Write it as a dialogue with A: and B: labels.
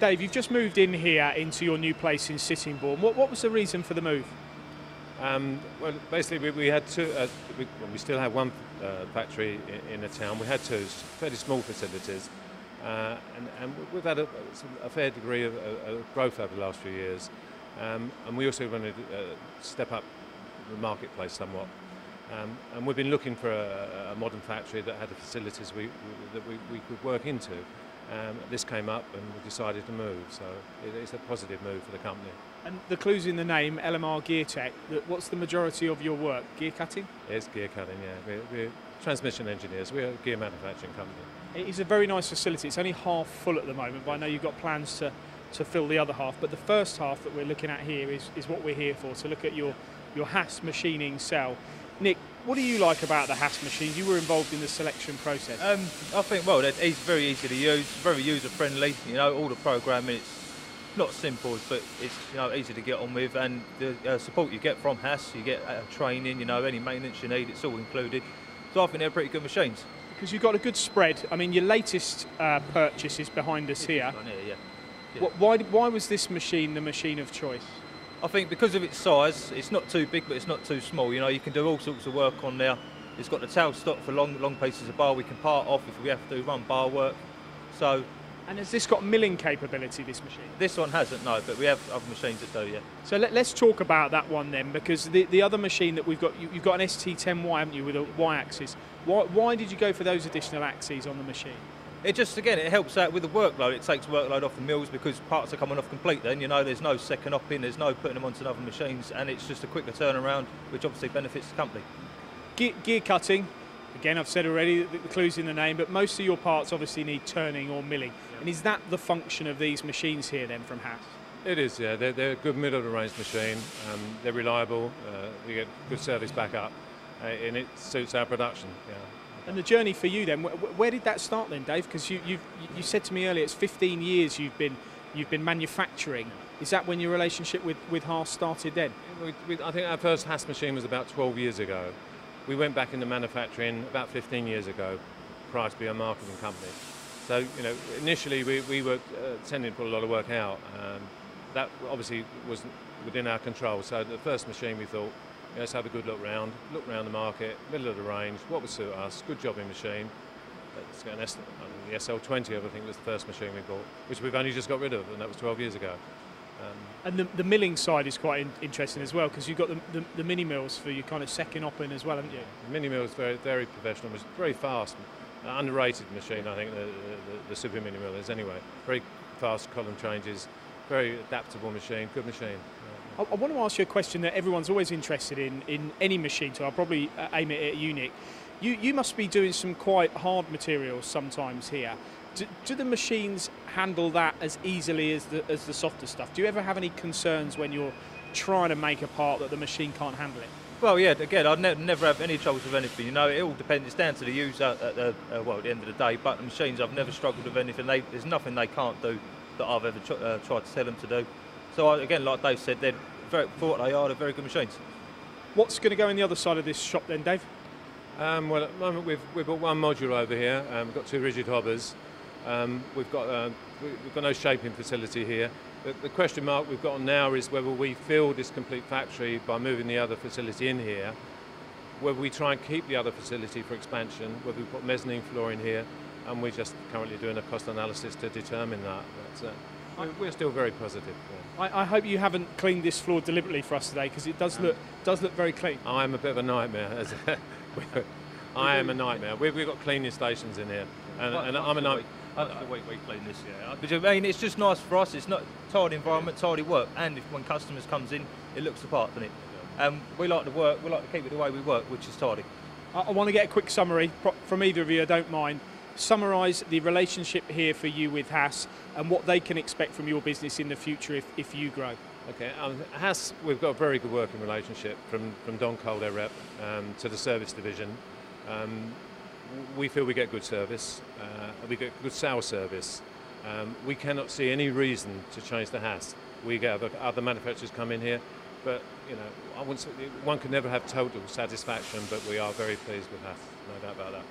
A: Dave, you've just moved in here into your new place in Sittingbourne. What was the reason for the move?
B: Well, basically we had two, we still have one factory in the town. We had two fairly small facilities, and we've had a fair degree of growth over the last few years, and we also wanted to step up the marketplace somewhat. And we've been looking for a modern factory that had the facilities that we could work into. This came up and we decided to move, so it's a positive move for the company.
A: And the clue's in the name, LMR Geartech. What's the majority of your work? Gear cutting?
B: It's gear cutting, yeah. We're transmission engineers. We're a gear manufacturing company.
A: It is a very nice facility. It's only half full at the moment, but I know you've got plans to fill the other half. But the first half that we're looking at here is what we're here for, to look at your HAAS machining cell. Nick, what do you like about the HAAS machines? You were involved in the selection process.
C: I think, well, it's very easy to use, very user-friendly. You know, all the programming, it's not simple, but it's easy to get on with, and the support you get from HAAS, you get training, any maintenance you need, it's all included. So I think they're pretty good machines.
A: Because you've got a good spread. I mean, your latest purchase is behind us here.
C: Yeah.
A: Why was this machine the machine of choice?
C: I think because of its size, it's not too big, but it's not too small. You can do all sorts of work on there. It's got the tail stock for long pieces of bar. We can part off if we have to run bar work.
A: And has this got milling capability, this machine?
C: This one hasn't, no, but we have other machines that do, yeah.
A: So let's talk about that one then, because the other machine that we've got, you've got an ST10Y, haven't you, with a Y-axis. Why did you go for those additional axes on the machine?
C: It just, again, it helps out with the workload. It takes workload off the mills because parts are coming off complete then. There's no second op-in, there's no putting them onto other machines, and it's just a quicker turnaround, which obviously benefits the company.
A: Gear cutting, again, I've said already, the clue's in the name, but most of your parts obviously need turning or milling. Yeah. And is that the function of these machines here then from HAAS?
B: It is, yeah. They're a good middle-of-the-range machine. They're reliable. We get good service back up, and it suits our production. Yeah.
A: And the journey for you then, where did that start then, Dave? Because you said to me earlier, it's 15 years you've been manufacturing. Is that when your relationship with HAAS started then?
B: I think our first HAAS machine was about 12 years ago. We went back into manufacturing about 15 years ago, prior to being a marketing company. So, initially we were tending to put a lot of work out. That obviously wasn't within our control. So the first machine we thought, let's have a good look round the market, middle of the range, what would suit us, good jobbing machine. Let's get the SL20, I think, was the first machine we bought, which we've only just got rid of, and that was 12 years ago.
A: And the milling side is quite interesting as well, because you've got the mini mills for your kind of second op-in as well, haven't you?
B: The mini mill is very, very professional, it's very fast, underrated machine, I think, the super mini mill is anyway. Very fast column changes, very adaptable machine, good machine.
A: I want to ask you a question that everyone's always interested in any machine, so I'll probably aim it at you, Nick. You must be doing some quite hard materials sometimes here. Do the machines handle that as easily as the softer stuff? Do you ever have any concerns when you're trying to make a part that the machine can't handle it?
C: Well, yeah, again, I'd never have any troubles with anything. It all depends, it's down to the user at the end of the day, but the machines, I've never struggled with anything. There's nothing they can't do that I've ever tried to tell them to do. So again, like Dave said, they're they're very good machines.
A: What's going to go in the other side of this shop then, Dave?
B: Well, at the moment we've got one module over here. We've got 2 rigid hobbers. We've got no shaping facility here. The question mark we've got now is whether we fill this complete factory by moving the other facility in here, whether we try and keep the other facility for expansion, whether we put mezzanine floor in here, and we're just currently doing a cost analysis to determine that. We're still very positive. Yeah.
A: I hope you haven't cleaned this floor deliberately for us today, because it does look very clean.
B: I'm a bit of a nightmare. I am a nightmare. We've got cleaning stations in here, and I'm a nightmare.
C: We clean this, yeah. But I mean, it's just nice for us. It's not tidy environment, tidy work, and when customers comes in, it looks the part, doesn't it? We like to work. We like to keep it the way we work, which is tidy.
A: I want to get a quick summary from either of you. I don't mind. Summarise the relationship here for you with HAAS and what they can expect from your business in the future if you grow.
B: Okay, HAAS, we've got a very good working relationship from Don Cole, their rep, to the service division. We feel we get good service, we get good sales service. We cannot see any reason to change the HAAS. We get other manufacturers come in here, but you know, one can never have total satisfaction, but we are very pleased with HAAS, no doubt about that.